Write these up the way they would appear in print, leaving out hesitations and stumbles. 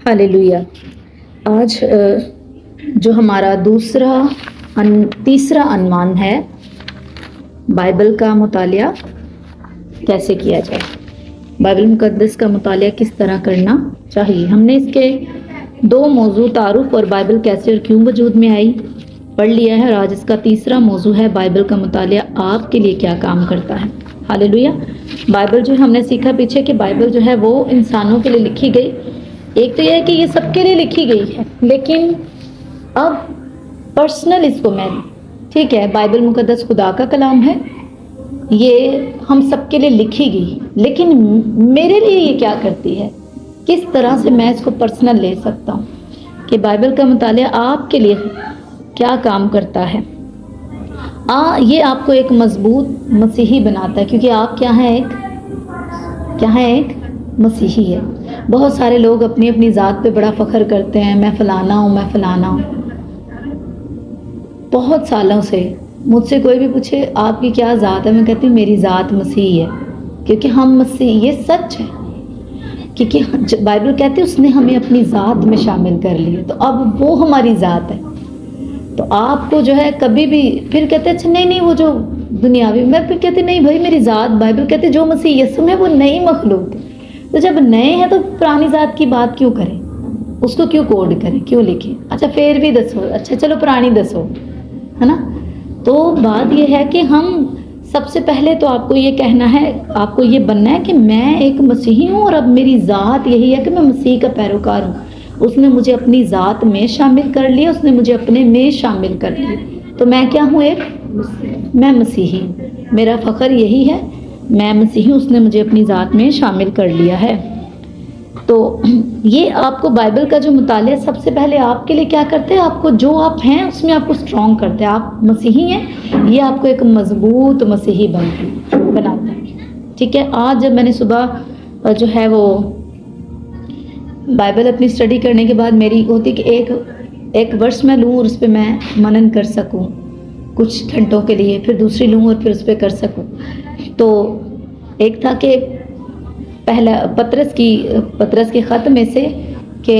Hallelujah. आज जो हमारा तीसरा अनुमान है, बाइबल का मुतालिया कैसे किया जाए, बाइबल मुकद्दस का मुतालिया किस तरह करना चाहिए। हमने इसके दो मौजू, तारुफ और बाइबल कैसे और क्यों वजूद में आई, पढ़ लिया है। और आज इसका तीसरा मौजू है, बाइबल का मुतालिया आपके लिए क्या काम करता है। हालेलुया। बाइबल जो हमने सीखा पीछे कि बाइबल जो है वो इंसानों के लिए लिखी गई। एक तो यह है कि ये सबके लिए लिखी गई है, लेकिन अब पर्सनल इसको मैं, ठीक है, बाइबल मुकद्दस खुदा का कलाम है, ये हम सबके लिए लिखी गई, लेकिन मेरे लिए ये क्या करती है, किस तरह से मैं इसको पर्सनल ले सकता हूँ कि बाइबल का मुतालिया आपके लिए क्या काम करता है। ये आपको एक मजबूत मसीही बनाता है, क्योंकि आप क्या हैं, एक मसीही है। बहुत सारे लोग अपनी अपनी ज़ात पे बड़ा फ़ख्र करते हैं, मैं फ़लाना हूँ, मैं फ़लाना हूँ। बहुत सालों से मुझसे कोई भी पूछे आपकी क्या ज़ात है, मैं कहती हूँ मेरी ज़ात मसीही है, क्योंकि हम मसीह, ये सच है, क्योंकि बाइबल कहती है उसने हमें अपनी ज़ात में शामिल कर लिया, तो अब वो हमारी ज़ात है। तो आपको जो है कभी भी फिर कहते अच्छा नहीं वो जो दुनियावी, मैं फिर कहती नहीं भाई, मेरी ज़ात, बाइबल कहते जो मसीह यीशु में वो नई मखलूक है। तो जब नए हैं तो पुरानी ज़ात की बात क्यों करें, उसको क्यों कोड करें, क्यों लिखें। अच्छा फिर भी दसो, अच्छा चलो पुरानी दसो, है ना। तो बात ये है कि हम सबसे पहले तो आपको ये कहना है, आपको ये बनना है कि मैं एक मसीही हूँ और अब मेरी ज़ात यही है कि मैं मसीह का पैरोकार हूँ। उसने मुझे अपनी ज़ात में शामिल कर लिया, उसने मुझे अपने में शामिल कर लिया। तो मैं क्या हूँ, मैं मसीही, मेरा फ़ख्र यही है, मैं मसीही, उसने मुझे अपनी ज़ात में शामिल कर लिया है। तो ये आपको बाइबल का जो मुतालिया सबसे पहले आपके लिए क्या करते हैं, आपको जो आप हैं उसमें आपको स्ट्रॉन्ग करते हैं। आप मसीही हैं, ये आपको एक मजबूत मसीही बनाता है। ठीक है। आज जब मैंने सुबह जो है वो बाइबल अपनी स्टडी करने के बाद मेरी होती कि एक वर्ष मैं लूँ और उस पर मैं मनन कर सकूँ कुछ घंटों के लिए, फिर दूसरी लूँ और फिर उस पर कर सकूँ। तो एक था कि पहला पतरस के ख़त में से कि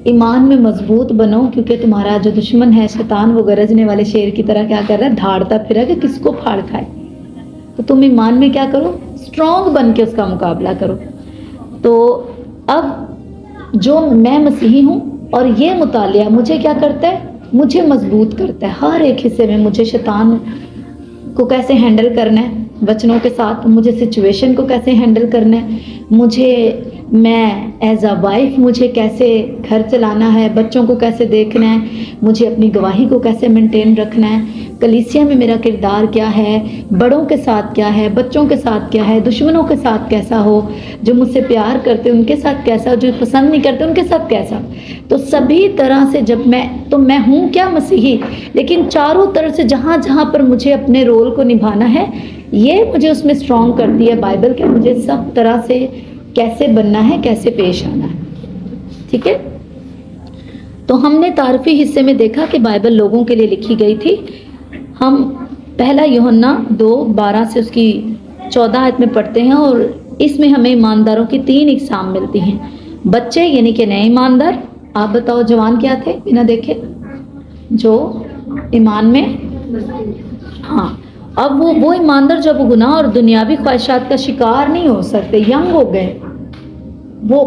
ईमान में मजबूत बनो, क्योंकि तुम्हारा जो दुश्मन है शैतान, वो गरजने वाले शेर की तरह क्या कर रहा है, धाड़ता फिरा कि किसको फाड़ खाए। तो तुम ईमान में क्या करो, स्ट्रॉन्ग बन के उसका मुकाबला करो। तो अब जो मैं मसीही हूँ और ये मुतालिया मुझे क्या करता है, मुझे मजबूत करता है। हर एक हिस्से में मुझे शैतान को कैसे हैंडल करना है वचनों के साथ, मुझे सिचुएशन को कैसे हैंडल करना है, मैं एज अ वाइफ मुझे कैसे घर चलाना है, बच्चों को कैसे देखना है, मुझे अपनी गवाही को कैसे मेंटेन रखना है, कलीसिया में मेरा किरदार क्या है, बड़ों के साथ क्या है, बच्चों के साथ क्या है, दुश्मनों के साथ कैसा हो, जो मुझसे प्यार करते उनके साथ कैसा, जो पसंद नहीं करते उनके साथ कैसा। तो सभी तरह से जब मैं हूँ क्या, मसीही, लेकिन चारों तरफ से जहाँ जहाँ पर मुझे अपने रोल को निभाना है, ये मुझे उसमें स्ट्रॉन्ग करती है बाइबल के, मुझे सब तरह से कैसे बनना है, कैसे पेश आना है। ठीक है। तो हमने तारीफी हिस्से में देखा कि बाइबल लोगों के लिए लिखी गई थी। हम पहला यूहन्ना 2:12 से उसकी 14 आयत में पढ़ते हैं, और इसमें हमें ईमानदारों की 3 इकसाम मिलती हैं। बच्चे यानी कि नए ईमानदार, आप बताओ जवान क्या थे बिना देखे, जो ईमान में, हाँ, अब वो ईमानदार जब गुनाह और दुनियावी ख्वाहिशात का शिकार नहीं हो सकते, यंग हो गए, वो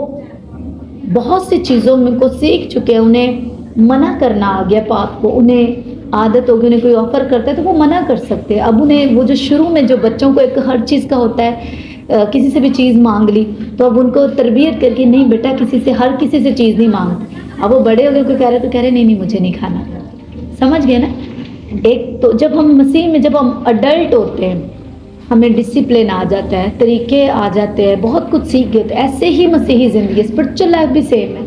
बहुत सी चीज़ों में को सीख चुके हैं, उन्हें मना करना आ गया पाप को, उन्हें आदत होगी, उन्हें कोई ऑफर करता है तो वो मना कर सकते हैं। अब उन्हें वो जो शुरू में जो बच्चों को एक हर चीज़ का होता है, किसी से भी चीज़ मांग ली तो अब उनको तरबियत करके नहीं बेटा हर किसी से चीज़ नहीं मांग। अब वो बड़े हो गए, कोई कह रहे तो कह रहे नहीं मुझे नहीं खाना, समझ गए ना। एक तो जब हम मसीह में, जब हम अडल्ट होते हैं, हमें डिसिप्लिन आ जाता है, तरीके आ जाते हैं, बहुत कुछ सीख गए। तो ऐसे ही मसीही ज़िंदगी, स्पिरिचुअल लाइफ भी सेम है।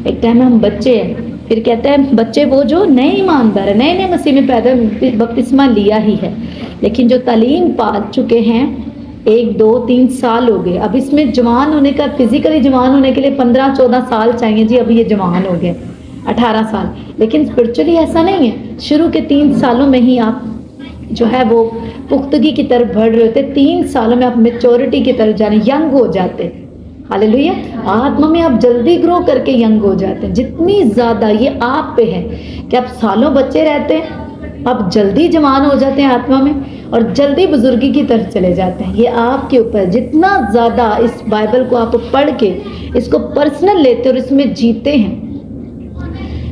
एक टाइम में हम बच्चे हैं, फिर कहते हैं बच्चे वो जो नए ईमानदार है, नए मसीह में पैदा बपतिस्मा लिया ही है, लेकिन जो तालीम पा चुके हैं, 1 2 3 साल हो गए, अब इसमें जवान होने का, फिजिकली जवान होने के लिए 15-14 साल चाहिए जी, अभी ये जवान हो गए 18 साल, लेकिन स्पिरिचुअली ऐसा नहीं है। शुरू के 3 सालों में ही आप जो है वो पुख्तगी की तरफ बढ़ रहे होते, 3 सालों में आप मेच्योरिटी की तरफ जाने, यंग हो जाते, हालेलुया। आत्मा में आप जल्दी ग्रो करके यंग हो जाते हैं। जितनी ज़्यादा ये आप पे है कि आप सालों बच्चे रहते हैं, आप जल्दी जवान हो जाते हैं आत्मा में और जल्दी बुजुर्गी की तरफ चले जाते हैं। ये आपके ऊपर, जितना ज़्यादा इस बाइबल को आप पढ़ के इसको पर्सनल लेते और इसमें जीते हैं।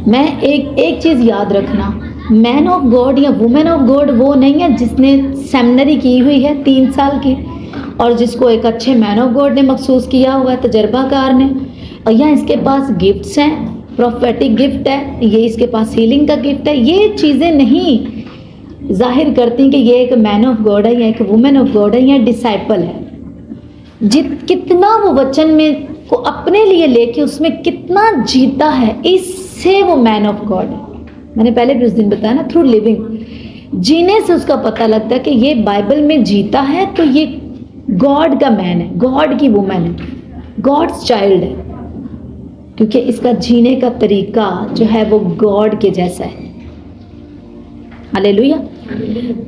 मैं एक चीज़ याद रखना, मैन ऑफ गॉड या वुमेन ऑफ गॉड वो नहीं है जिसने सेमिनरी की हुई है 3 साल की और जिसको एक अच्छे मैन ऑफ गॉड ने मखसूस किया हुआ है, तजर्बाकार ने, और या इसके पास गिफ्ट्स हैं, प्रोफेटिक गिफ्ट है, ये इसके पास हीलिंग का गिफ्ट है। ये चीज़ें नहीं जाहिर करती कि ये एक मैन ऑफ गॉड है या एक वुमेन ऑफ गॉड है या डिसाइपल है। कितना वो वचन में को अपने लिए लेके उसमें कितना जीता है, इससे वो मैन ऑफ गॉड है। मैंने पहले भी उस दिन बताया ना, थ्रू लिविंग, जीने से उसका पता लगता है कि ये बाइबल में जीता है तो ये गॉड का मैन है, गॉड की वुमेन है, गॉड्स चाइल्ड है, क्योंकि इसका जीने का तरीका जो है वो गॉड के जैसा है। हालेलुया।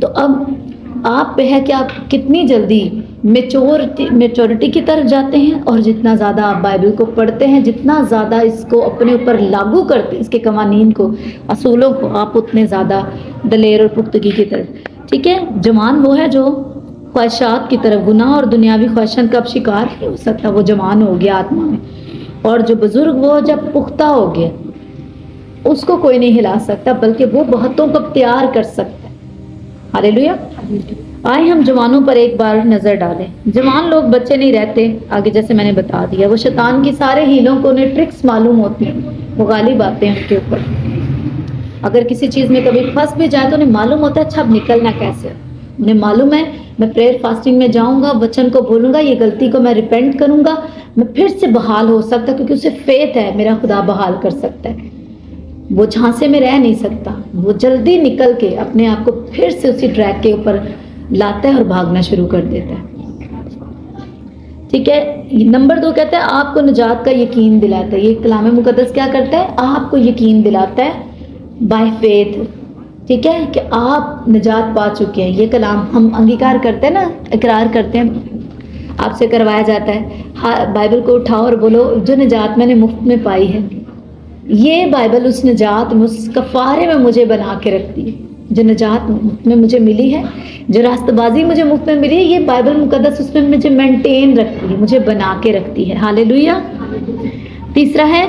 तो अब आप पे है कि आप कितनी जल्दी मेच्योरिटी की तरफ जाते हैं, और जितना ज़्यादा आप बाइबल को पढ़ते हैं, जितना ज़्यादा इसको अपने ऊपर लागू करते हैं, इसके कवानीन को, असूलों को, आप उतने ज़्यादा दलेर और पुख्तगी की तरफ। ठीक है। जवान वो है जो ख्वाहिशात की तरफ, गुनाह और दुनियावी ख्वाहिशात का अब शिकार नहीं हो सकता, वो जवान हो गया आत्मा में। और जो बुजुर्ग वो जब पुख्ता हो गया, उसको कोई नहीं हिला सकता, बल्कि वो बहुतों को तैयार कर सकता है। हालेलुया। आए हम जवानों पर एक बार नज़र डालें। जवान लोग बच्चे नहीं रहते, आगे जैसे मैंने बता दिया, वो शैतान की सारे हीलों को, उन्हें ट्रिक्स मालूम होती हैं, वो गालिब आते हैं उनके ऊपर। अगर किसी चीज़ में कभी फंस भी जाए तो उन्हें मालूम होता है अच्छा अब निकलना कैसे। उन्हें मालूम है मैं प्रेयर फास्टिंग में जाऊंगा, वचन को बोलूंगा, ये गलती को मैं रिपेंट करूंगा, मैं फिर से बहाल हो सकता, क्योंकि उसे फेथ है मेरा खुदा बहाल कर सकता है। वो झांसे में रह नहीं सकता, वो जल्दी निकल के अपने आप को फिर से उसी ट्रैक के ऊपर लाता है और भागना शुरू कर देता है। ठीक है। नंबर 2 कहता है आपको निजात का यकीन दिलाता है। ये कलाम मुकद्दस क्या करता है? आपको यकीन दिलाता है बाय फेथ। ठीक है, कि आप निजात पा चुके हैं। ये कलाम हम अंगीकार करते हैं ना, इकरार करते हैं, आपसे करवाया जाता है। हाँ, बाइबल को उठाओ और बोलो जो निजात मैंने मुफ्त में पाई है, ये बाइबल उस निजात में, उस कफ़ारे में मुझे बना के रखती है। जो निजात मुफ्त में मुझे मिली है, जो रास्तबाजी मुझे मुफ्त में मिली है, ये बाइबल मुकद्दस उसमें मुझे मेंटेन रखती है, मुझे बना के रखती है। हालेलुया। तीसरा है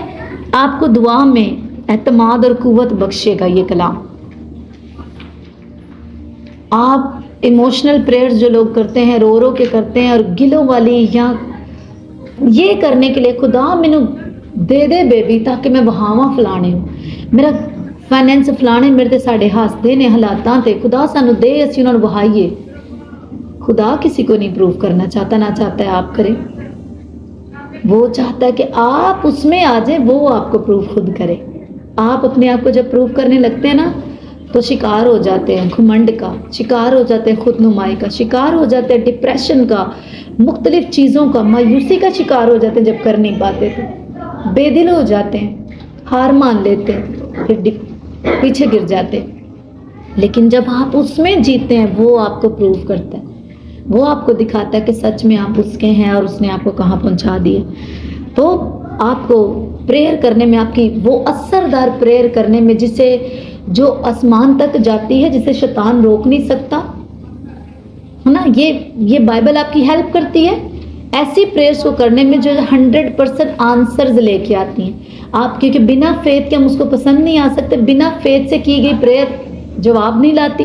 आपको दुआ में एतमाद और कुव्वत बख्शेगा ये कलाम। आप इमोशनल प्रेयर्स जो लोग करते हैं, रो रो के करते हैं, और गिलों वाली, या ये करने के लिए खुदा मैनू दे दे बेबी ताकि मैं वहावा फलाने हूँ, मेरा फाइनेंस फलाने मेरे ते साढ़े हसदे ने हालातां ते, खुदा सानू दे असी उन्होंने वहाइए। खुदा किसी को नहीं प्रूव करना चाहता, ना चाहता है आप करें। वो चाहता है कि आप उसमें आ जाए, वो आपको प्रूव खुद करे। आप अपने आप को जब प्रूव करने लगते हैं ना, तो शिकार हो जाते हैं घुमंड का, शिकार हो जाते हैं खुदनुमाई का, शिकार हो जाते हैं डिप्रेशन का, मुख्तलिफ चीज़ों का, मायूसी का शिकार हो जाते हैं। जब कर नहीं पाते तो बेदिल हो जाते हैं, हार मान लेते हैं, फिर पीछे गिर जाते हैं। लेकिन जब आप उसमें जीते हैं, वो आपको प्रूव करता है, वो आपको दिखाता है कि सच में आप उसके हैं और उसने आपको कहाँ पहुँचा दिया। तो आपको प्रेयर करने में, आपकी वो असरदार प्रेयर करने में, जिसे जो आसमान तक जाती है, जिसे शैतान रोक नहीं सकता, है ना, ये बाइबल आपकी हेल्प करती है ऐसी प्रेयर्स को करने में जो 100% आंसर्स लेके आती हैं। आप, क्योंकि बिना फेथ के हम उसको पसंद नहीं आ सकते, बिना फेथ से की गई प्रेयर जवाब नहीं लाती।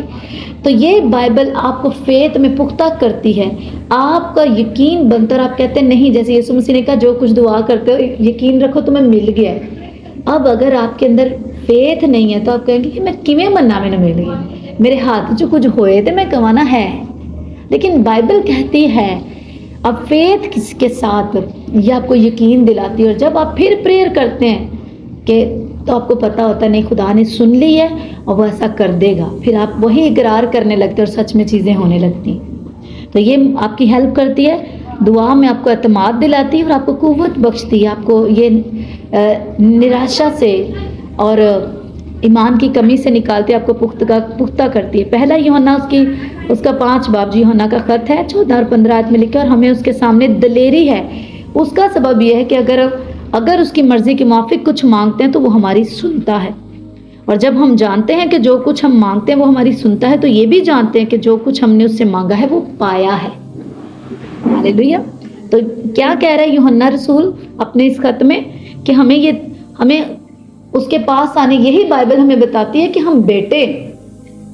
तो ये बाइबल आपको फेथ में पुख्ता करती है, आपका यकीन बनता, और आप कहते हैं नहीं, जैसे यीशु मसीह ने कहा जो कुछ दुआ करते हो यकीन रखो तुम्हें मिल गया है। अब अगर आपके अंदर फेथ नहीं है तो आप कहेंगे कि मैं किवें मन्ना मैंने मिल गया, मेरे हाथ जो कुछ होए तो मैं कमाना है। लेकिन बाइबल कहती है अब फेथ किसके साथ, ये आपको यकीन दिलाती है। और जब आप फिर प्रेयर करते हैं कि, तो आपको पता होता है नहीं खुदा ने सुन ली है और वो ऐसा कर देगा, फिर आप वही इकरार करने लगते हैं और सच में चीज़ें होने लगती हैं। तो ये आपकी हेल्प करती है, दुआ में आपको एतमाद दिलाती है और आपको कुव्वत बख्शती है, आपको ये निराशा से और ईमान की कमी से निकालती है, आपको पुख्ता करती है। पहला यूहन्ना उसका 5 बाब यूहन्ना का ख़त है, 14 और 15 आयत में लिखा, और हमें उसके सामने दलेरी है उसका सबब यह है कि अगर उसकी मर्जी के मुआफिक कुछ मांगते हैं तो वो हमारी सुनता है। और जब हम जानते हैं कि जो कुछ हम मांगते हैं वो हमारी सुनता है, तो ये भी जानते हैं कि जो कुछ हमने उससे मांगा है वो पाया है। हालेलुया। तो क्या कह रहा है यूहन्ना रसूल अपने इस खत में कि हमें उसके पास आने, यही बाइबल हमें बताती है कि हम बेटे,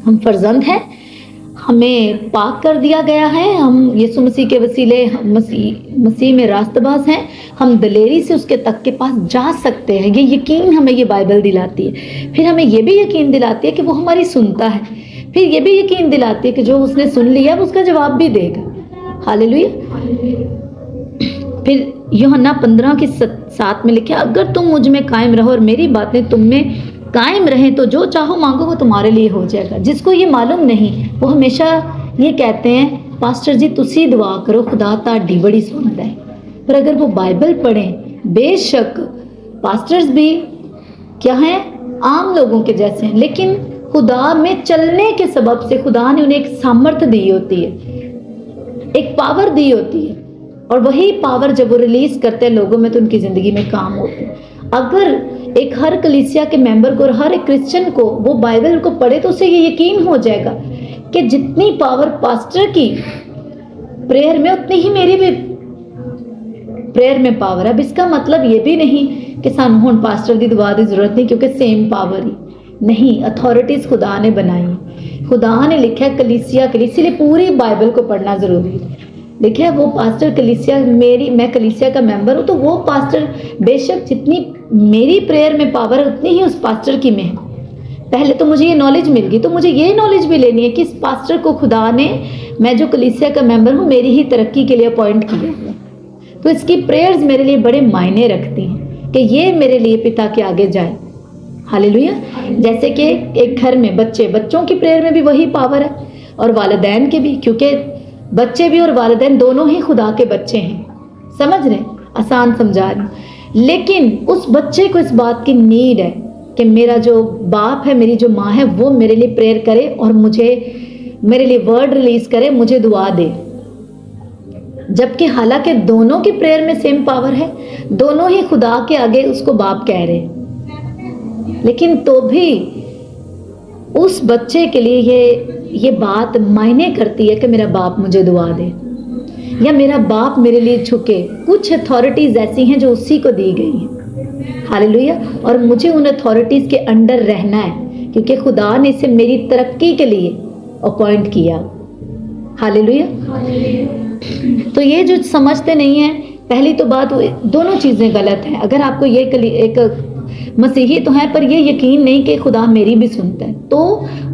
हम फर्जंद हैं, हमें पाक कर दिया गया है, हम यीशु मसीह के वसीले मसीह में रास्तबाज हैं, हम दलेरी से उसके तक के पास जा सकते हैं। ये यकीन हमें ये बाइबल दिलाती है। फिर हमें ये भी यकीन दिलाती है कि वो हमारी सुनता है। फिर ये भी यकीन दिलाती है कि जो उसने सुन लिया वो उसका जवाब भी देगा। हालेलुया। फिर यूहन्ना 15:7 में लिखा, अगर तुम मुझ में कायम रहो और मेरी बातें तुम में कायम रहें तो जो चाहो मांगो वो तुम्हारे लिए हो जाएगा। जिसको ये मालूम नहीं वो हमेशा ये कहते हैं, पास्टर जी तुसी दुआ करो खुदा ताड़ी बड़ी सुनता है। पर अगर वो बाइबल पढ़ें, बेशक पास्टर्स भी क्या हैं, आम लोगों के जैसे हैं, लेकिन खुदा में चलने के सबब से खुदा ने उन्हें एक सामर्थ्य दी होती है, एक पावर दी होती है, और वही पावर जब वो रिलीज करते हैं लोगों में तो उनकी जिंदगी में काम होते हैं। अगर एक हर कलीसिया के मेंबर को और हर एक क्रिश्चियन को वो बाइबल को पढ़े तो उसे ये यकीन हो जाएगा कि जितनी पावर पास्टर की प्रेयर में उतनी ही मेरी भी प्रेयर में पावर है। अब इसका मतलब ये भी नहीं कि सानू हुण पास्टर की दुआ की जरूरत नहीं, क्योंकि सेम पावर ही नहीं, अथॉरिटीज खुदा ने बनाई, खुदा ने लिखा है कलीसिया के लिए, इसलिए पूरी बाइबल को पढ़ना जरूरी है। लिखा है वो पास्टर कलीसिया, मैं कलीसिया का मेंबर हूँ, तो वो पास्टर बेशक जितनी मेरी प्रेयर में पावर है उतनी ही उस पास्टर की में है। पहले तो मुझे ये नॉलेज मिल गई, तो मुझे ये नॉलेज भी लेनी है कि इस पास्टर को खुदा ने, मैं जो कलीसिया का मेंबर हूँ, मेरी ही तरक्की के लिए अपॉइंट किया है। तो इसकी प्रेयर्स मेरे लिए बड़े मायने रखती हैं कि ये मेरे लिए पिता के आगे जाए। हालेलुया। जैसे कि एक घर में बच्चों की प्रेयर में भी वही पावर है, और वालिदैन के भी, क्योंकि बच्चे भी और वालिदैन दोनों ही खुदा के बच्चे हैं। समझ रहे, आसान समझा रही। लेकिन उस बच्चे को इस बात की नीड है कि मेरा जो बाप है, मेरी जो माँ है, वो मेरे लिए प्रेयर करे और मेरे लिए वर्ड रिलीज करे, मुझे दुआ दे। जबकि हालांकि दोनों की प्रेयर में सेम पावर है, दोनों ही खुदा के आगे उसको बाप कह रहे हैं, लेकिन तो भी उस बच्चे के लिए ये बात मायने करती है कि मेरा बाप मुझे दुआ दे या मेरा बाप मेरे लिए झुके। कुछ अथॉरिटीज ऐसी हैं जो उसी को दी गई हैं। हालेलुया। और मुझे उन अथॉरिटीज के अंडर रहना है, क्योंकि खुदा ने इसे मेरी तरक्की के लिए अपॉइंट किया। हालेलुया। तो ये जो समझते नहीं है, पहली तो बात, दोनों चीज़ें गलत हैं। अगर आपको ये एक मसीही तो है पर ये यकीन नहीं कि खुदा मेरी भी सुनता है, तो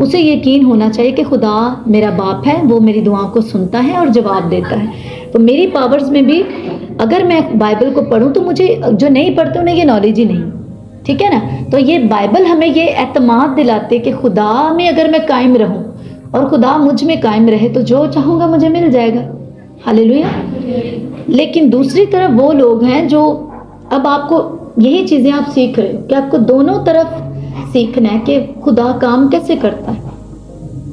उसे यकीन होना चाहिए कि खुदा मेरा बाप है, वो मेरी दुआओं को सुनता है और जवाब देता है। तो मेरी पावर्स में भी अगर मैं बाइबल को पढूं तो मुझे, जो नहीं पढ़ते उन्हें ये नॉलेज ही नहीं, ठीक है ना। तो ये बाइबल हमें ये एतमाद दिलाते कि खुदा में अगर मैं कायम रहूं और खुदा मुझ में कायम रहे तो जो चाहूँगा मुझे मिल जाएगा। हालेलुया। लेकिन दूसरी तरफ वो लोग हैं जो, अब आपको यही चीज़ें आप सीख रहे हो कि आपको दोनों तरफ सीखना है कि खुदा काम कैसे करता है,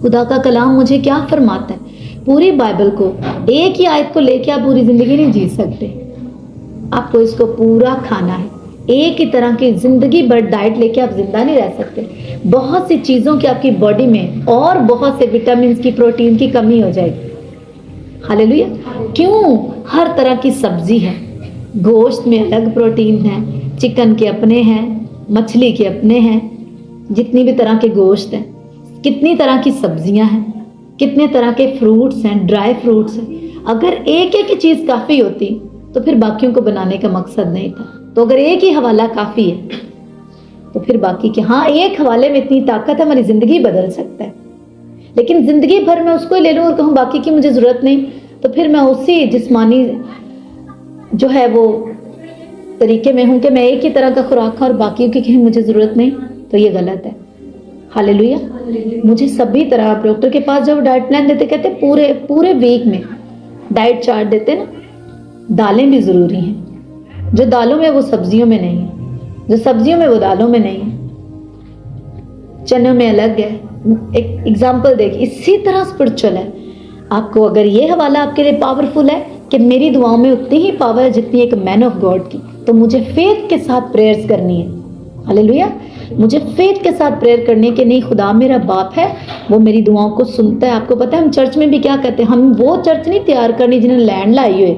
खुदा का कलाम मुझे क्या फरमाता है। पूरी बाइबल को, एक ही आयत को लेके आप पूरी ज़िंदगी नहीं जी सकते, आपको इसको पूरा खाना है। एक ही तरह की ज़िंदगी भर डाइट लेके आप जिंदा नहीं रह सकते। बहुत सी चीज़ों की आपकी बॉडी में और बहुत से विटामिन की, प्रोटीन की कमी हो जाएगी। हालेलुया। क्यों? हर तरह की सब्जी है, गोश्त में अलग प्रोटीन है, चिकन के अपने हैं, मछली के अपने हैं, जितनी भी तरह के गोश्त हैं, कितनी तरह की सब्जियां हैं, कितने तरह के फ्रूट्स हैं, ड्राई फ्रूट्स हैं। अगर एक एक ही चीज़ काफ़ी होती तो फिर बाकियों को बनाने का मकसद नहीं था। तो अगर एक ही हवाला काफ़ी है तो फिर बाकी के, हाँ एक हवाले में इतनी ताकत है, हमारी ज़िंदगी बदल सकता है। लेकिन ज़िंदगी भर मैं उसको ले लूँ और कहूँ बाकी की मुझे ज़रूरत नहीं, तो फिर मैं उसी जिस्मानी जो है वो तरीके में हूँ कि मैं एक ही तरह का खुराक खाऊं और बाकियों की कहीं मुझे ज़रूरत नहीं, तो ये गलत है। हालेलुया। मुझे सभी तरह, आप डॉक्टर के पास जब डाइट प्लान देते, कहते पूरे वीक में डाइट चार्ट देते ना, दालें भी ज़रूरी हैं। जो दालों में वो सब्जियों में नहीं है, जो सब्जियों में वो दालों में नहीं है, चनों में अलग है। एक एग्जाम्पल देख, इसी तरह स्पिरिचुअल है। आपको अगर ये हवाला आपके लिए पावरफुल है कि मेरी दुआओं में उतनी ही पावर है जितनी एक मैन ऑफ गॉड की, तो मुझे फेथ के साथ प्रेयर्स करनी है। हालेलुया। मुझे फेथ के साथ प्रेयर करनी है कि नहीं, खुदा मेरा बाप है, वो मेरी दुआओं को सुनता है। आपको पता है हम चर्च में भी क्या कहते हैं, हम वो चर्च नहीं तैयार करनी जिन्हें लैंड लाई हुए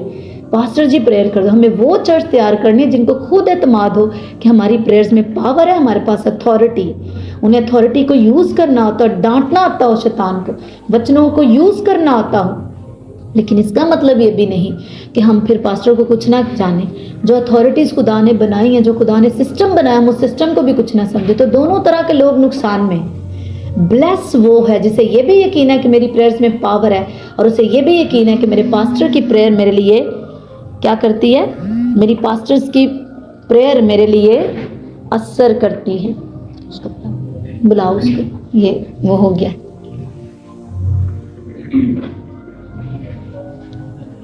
पास्टर जी प्रेयर कर दो, हमें वो चर्च तैयार करनी है जिनको खुद एतमाद हो कि हमारी प्रेयर्स में पावर है, हमारे पास अथॉरिटी है। उन्हें अथॉरिटी को यूज़ करना आता हो, डांटना आता हो शैतान को, वचनों को यूज़ करना आता हो। लेकिन इसका मतलब ये भी नहीं कि हम फिर पास्टर को कुछ ना जाने। जो अथॉरिटीज़ खुदा ने बनाई हैं, जो खुदा ने सिस्टम बनाया, हम उस सिस्टम को भी कुछ ना समझे, तो दोनों तरह के लोग नुकसान में। ब्लेस वो है जिसे ये भी यकीन है कि मेरी प्रेयर्स में पावर है, और उसे ये भी यकीन है कि मेरे पास्टर की प्रेयर मेरे लिए क्या करती है, मेरी पास्टर्स की प्रेयर मेरे लिए असर करती है। बुलाओ उसको, ये वो हो गया,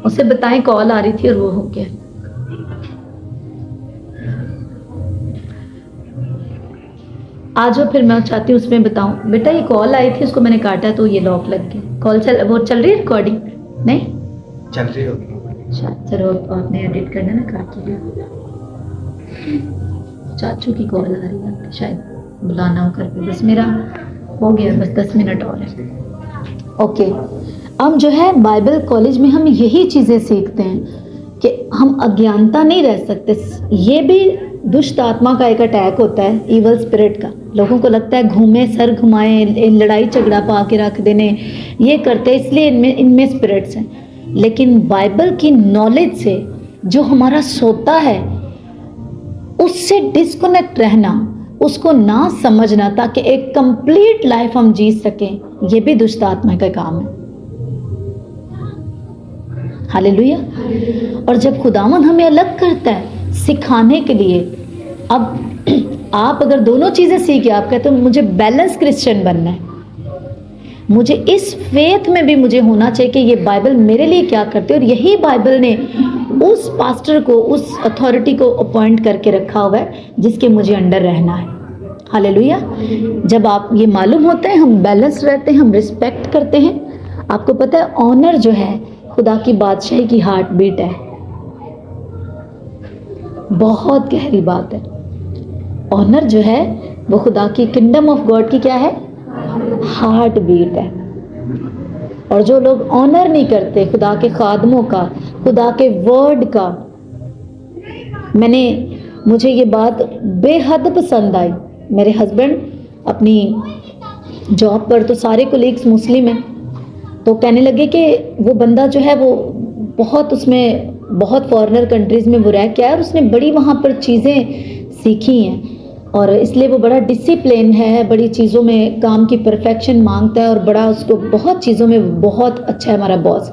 उसे बताएं कॉल आ रही थी और वो हो गया। आज फिर मैं चाहती हूँ उसमें बताऊं, बेटा ये कॉल आई थी, उसको मैंने काटा तो ये लॉक लग गया। कॉल वो चल रही है, रिकॉर्डिंग नहीं चल रही होगी। अच्छा चलो, आपने एडिट करना ना, काट लिया। चाचू की कॉल आ रही है, शायद बुलाना हो कर पे। बस मेरा हो गया, बस 10 मिनट और है। ओके, अब जो है बाइबल कॉलेज में हम यही चीज़ें सीखते हैं कि हम अज्ञानता नहीं रह सकते। ये भी दुष्ट आत्मा का एक अटैक होता है, इवल स्पिरिट का। लोगों को लगता है घूमे सर घुमाए, लड़ाई झगड़ा पा के रख देने, ये करते हैं, इसलिए इनमें स्पिरिट्स हैं। लेकिन बाइबल की नॉलेज से जो हमारा सोता है उससे डिस्कनेक्ट रहना, उसको ना समझना, ताकि एक कंप्लीट लाइफ हम जी सकें, ये भी दुष्ट आत्मा का काम है। हालेलुया। और जब खुदावन हमें अलग करता है सिखाने के लिए, अब आप अगर दोनों चीज़ें सीखे, आप कहते हो मुझे बैलेंस क्रिश्चियन बनना है, मुझे इस फेथ में भी मुझे होना चाहिए कि ये बाइबल मेरे लिए क्या करती है, और यही बाइबल ने उस पास्टर को, उस अथॉरिटी को अपॉइंट करके रखा हुआ है जिसके मुझे अंडर रहना है। हालेलुया। जब आप ये मालूम होता है, हम बैलेंस रहते हैं, हम रिस्पेक्ट करते हैं। आपको पता है ऑनर जो है खुदा की बादशाही की हार्ट बीट है। बहुत गहरी बात है। ऑनर जो है वो खुदा की, किंगडम ऑफ गॉड की क्या है, हार्ट बीट है। और जो लोग ऑनर नहीं करते खुदा के खादमों का, खुदा के वर्ड का, मुझे ये बात बेहद पसंद आई। मेरे हस्बैंड अपनी जॉब पर, तो सारे कोलीग्स मुस्लिम हैं, तो कहने लगे कि वो बंदा जो है वो बहुत, उसमें बहुत फॉरेनर कंट्रीज़ में वो रह के आया और उसने बड़ी वहाँ पर चीज़ें सीखी हैं, और इसलिए वो बड़ा डिसिप्लिन है, बड़ी चीज़ों में काम की परफेक्शन मांगता है, और बड़ा उसको बहुत चीज़ों में बहुत अच्छा है हमारा बॉस।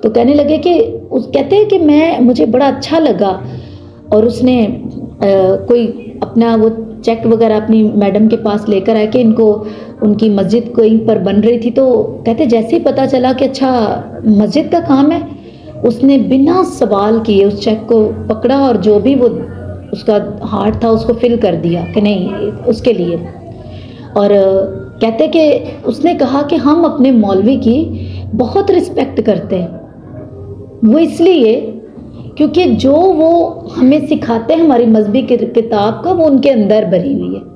तो कहने लगे कि कहते हैं कि मुझे बड़ा अच्छा लगा, और उसने कोई अपना वो चेक वगैरह अपनी मैडम के पास लेकर आए कि इनको, उनकी मस्जिद कहीं पर बन रही थी, तो कहते जैसे ही पता चला कि अच्छा मस्जिद का काम है, उसने बिना सवाल किए उस चेक को पकड़ा और जो भी वो उसका हार्ट था उसको फिल कर दिया कि नहीं उसके लिए। और कहते कि उसने कहा कि हम अपने मौलवी की बहुत रिस्पेक्ट करते हैं, वो इसलिए क्योंकि जो वो हमें सिखाते हैं हमारी मजहबी किताब का, वो उनके अंदर भरी हुई है।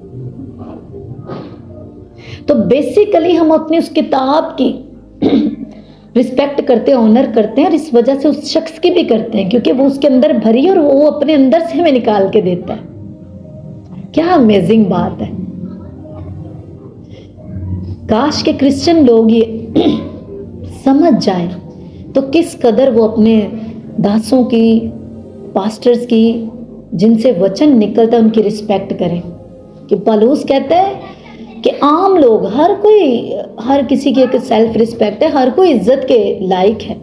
तो बेसिकली हम अपनी उस किताब की रिस्पेक्ट करते हैं, ऑनर करते हैं, और इस वजह से उस शख्स की भी करते हैं क्योंकि वो उसके अंदर भरी है और वो अपने अंदर से हमें निकाल के देता है। क्या अमेजिंग बात है। काश के क्रिश्चियन लोग ये समझ जाएं तो किस कदर वो अपने दासों की, पास्टर्स की, जिनसे वचन निकलता है, उनकी रिस्पेक्ट करें। कि पौलुस कहता है कि आम लोग, हर किसी की एक सेल्फ रिस्पेक्ट है, हर कोई इज्जत के लायक है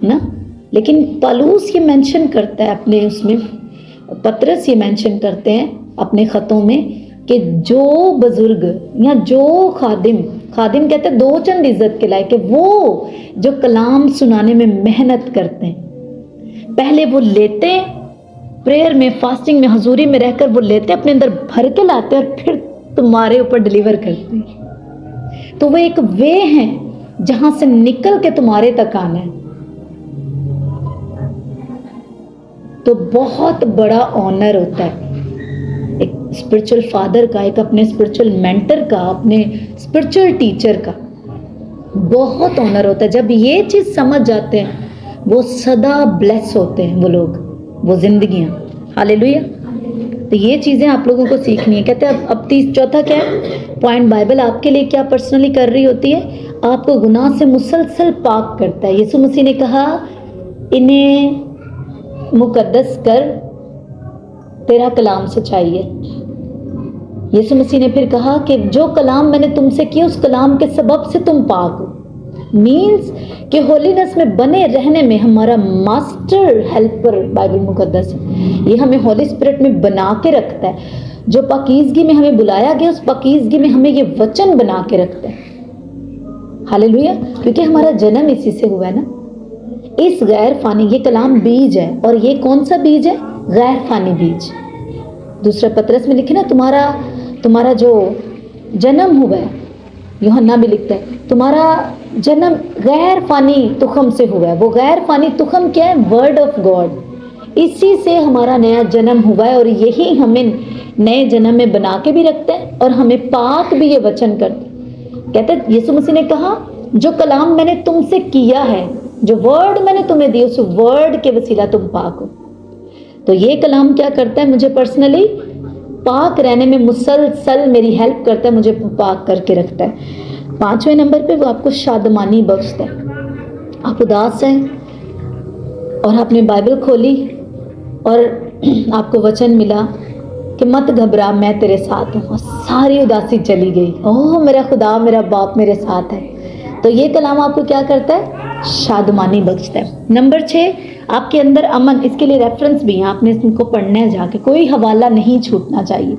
ना। लेकिन पौलुस ये मेंशन करता है अपने उसमें, पतरस ये मेंशन करते हैं अपने ख़तों में कि जो बुजुर्ग या जो खादिम कहते हैं दो चंद इज्जत के लायक है, वो जो कलाम सुनाने में मेहनत करते हैं। पहले वो लेते हैं, प्रेयर में, फास्टिंग में, हजूरी में रहकर वो लेते हैं, अपने अंदर भर के लाते हैं और फिर तुम्हारे ऊपर डिलीवर करते हैं। तो वो एक वे हैं जहां से निकल के तुम्हारे तक आना है। तो बहुत बड़ा ऑनर होता है एक स्पिरिचुअल फादर का, एक अपने स्पिरिचुअल मेंटर का, अपने स्पिरिचुअल टीचर का बहुत ऑनर होता है। जब ये चीज़ समझ जाते हैं वो सदा ब्लेस होते हैं वो लोग, वो जिंदगियां। हालेलुया। तो ये चीज़ें आप लोगों को सीखनी है। कहते हैं अब चौथा क्या है पॉइंट, बाइबल आपके लिए क्या पर्सनली कर रही होती है, आपको गुनाह से मुसलसल पाक करता है। यीशु मसीह ने कहा इन्हें मुकद्दस कर, तेरा कलाम सच्चाई है। यीशु मसीह ने फिर कहा कि जो कलाम मैंने तुमसे किया उस कलाम के सबब से तुम पाक हो। मीन्स कि होलीनेस में बने रहने में हमारा मास्टर हेल्पर बाइबल मुकद्दस है। ये हमें होली स्पिरिट में बना के रखता है। जो पाकीज़गी में हमें बुलाया गया उस पाकीज़गी में हमें ये वचन बना के रखता है। हालेलुया। क्योंकि हमारा जन्म इसी से हुआ है ना। इस गैर फानी, ये कलाम बीज है, और ये कौन सा बीज है? गैर फानी बीज। दूसरा पतरस में लिखे ना तुम्हारा जो जन्म हुआ है, यूहन्ना भी लिखता है तुम्हारा जन्म गैर फानी तुखम से हुआ है। वो गैर फानी तुखम क्या है? Word of God. इसी से हमारा नया जन्म हुआ है और यही हमें नए जन्म में बना के भी रखता है और हमें पाक भी ये वचन करता है। कहते हैं यीशु मसीह ने कहा जो कलाम मैंने तुमसे किया है, जो वर्ड मैंने तुम्हें दी, उस वर्ड के वसीला तुम पाक हो। तो ये कलाम क्या करता है? मुझे पर्सनली पाक रहने में मुसलसल मेरी हेल्प करता है, मुझे पाक करके रखता है। 5वें नंबर पे वो आपको शादमानी बख्शता है। आप उदास हैं और आपने बाइबल खोली और आपको वचन मिला कि मत घबरा, मैं तेरे साथ हूँ, सारी उदासी चली गई। ओह मेरा खुदा, मेरा बाप मेरे साथ है। तो ये कलाम आपको क्या करता है? शादमानी बख्शता है। नंबर 6, आपके अंदर अमन। इसके लिए रेफरेंस भी है, आपने इसको पढ़ना है जाके, कोई हवाला नहीं छूटना चाहिए।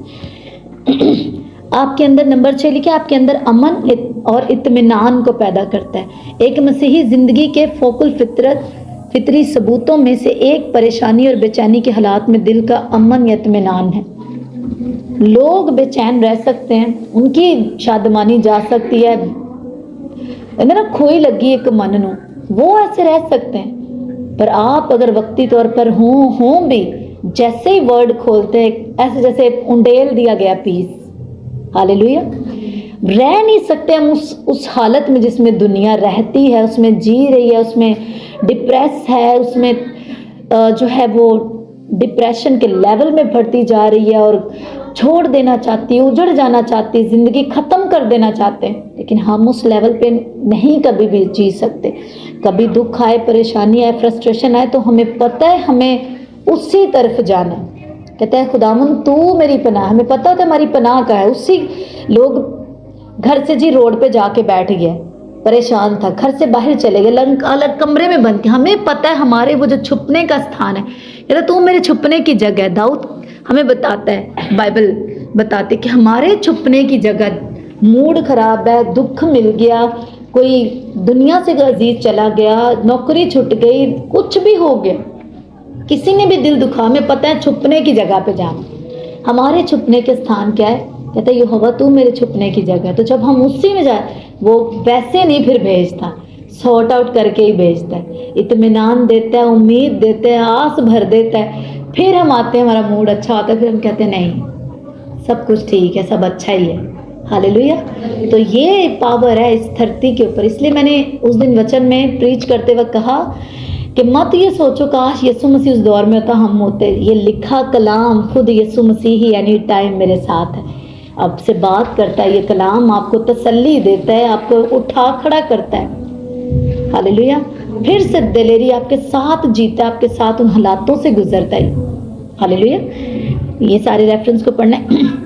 आपके अंदर नंबर 6 लिखे, आपके अंदर अमन और इत्मीनान को पैदा करता है। एक मसीही जिंदगी के फोकुल फितरी सबूतों में से एक परेशानी और बेचैनी के हालात में दिल का अमन या इत्मीनान है। लोग बेचैन रह सकते हैं, उनकी शादमानी जा सकती है, ना खोई लगी एक मन नो, वो ऐसे रह सकते हैं। पर आप अगर वक्ती तौर पर हों भी, जैसे ही वर्ड खोलते हैं ऐसे जैसे उंडेल दिया गया पीस। हालेलुया। रह नहीं सकते हम उस हालत में जिसमें दुनिया रहती है, उसमें जी रही है, उसमें डिप्रेस है, उसमें जो है वो डिप्रेशन के लेवल में बढ़ती जा रही है और छोड़ देना चाहती है, उजड़ जाना चाहती है, ज़िंदगी ख़त्म कर देना चाहते हैं। लेकिन हम उस लेवल पे नहीं कभी भी जी सकते। कभी दुख आए, परेशानी आए, फ्रस्ट्रेशन आए तो हमें पता है हमें उसी तरफ जाना है। कहता है खुदावन तू मेरी पनाह, हमें पता होता है हमारी पनाह का है। उसी लोग घर से जी रोड पे जाके बैठ गया, परेशान था, घर से बाहर चले गए, अलग कमरे में बंद के, हमें पता है हमारे वो जो छुपने का स्थान है। कहता तू मेरे छुपने की जगह है। दाऊद हमें बताता है, बाइबल बताते कि हमारे छुपने की जगह, मूड खराब है, दुख मिल गया, कोई दुनिया से अजीज चला गया, नौकरी छूट गई, कुछ भी हो गया, किसी ने भी दिल दुखा, हमें पता है छुपने की जगह पे जाना। हमारे छुपने के स्थान क्या है? कहता है यहोवा तू मेरे छुपने की जगह है। तो जब हम उसी में जाए, वो वैसे नहीं फिर भेजता, सॉर्ट आउट करके ही भेजता है, इत्मीनान देता है, उम्मीद देता है, आस भर देता है। फिर हम आते हैं, हमारा मूड अच्छा होता है, फिर हम कहते हैं नहीं सब कुछ ठीक है, सब अच्छा ही है। हालेलुया। तो ये पावर है इस धरती के ऊपर। इसलिए मैंने उस दिन वचन में प्रीच करते वक्त कहा कि मत ये सोचो काश यीशु मसीह उस दौर में होता, हम होते। ये लिखा कलाम खुद यीशु मसीह ही एनी टाइम मेरे साथ है, अब से बात करता है। ये कलाम आपको तसल्ली देता है, आपको उठा खड़ा करता है। हालेलुया। फिर से दिलेरी आपके साथ जीता, आपके साथ उन हालातों से गुजरता है। हालेलुया। ये सारे रेफरेंस को पढ़ना है।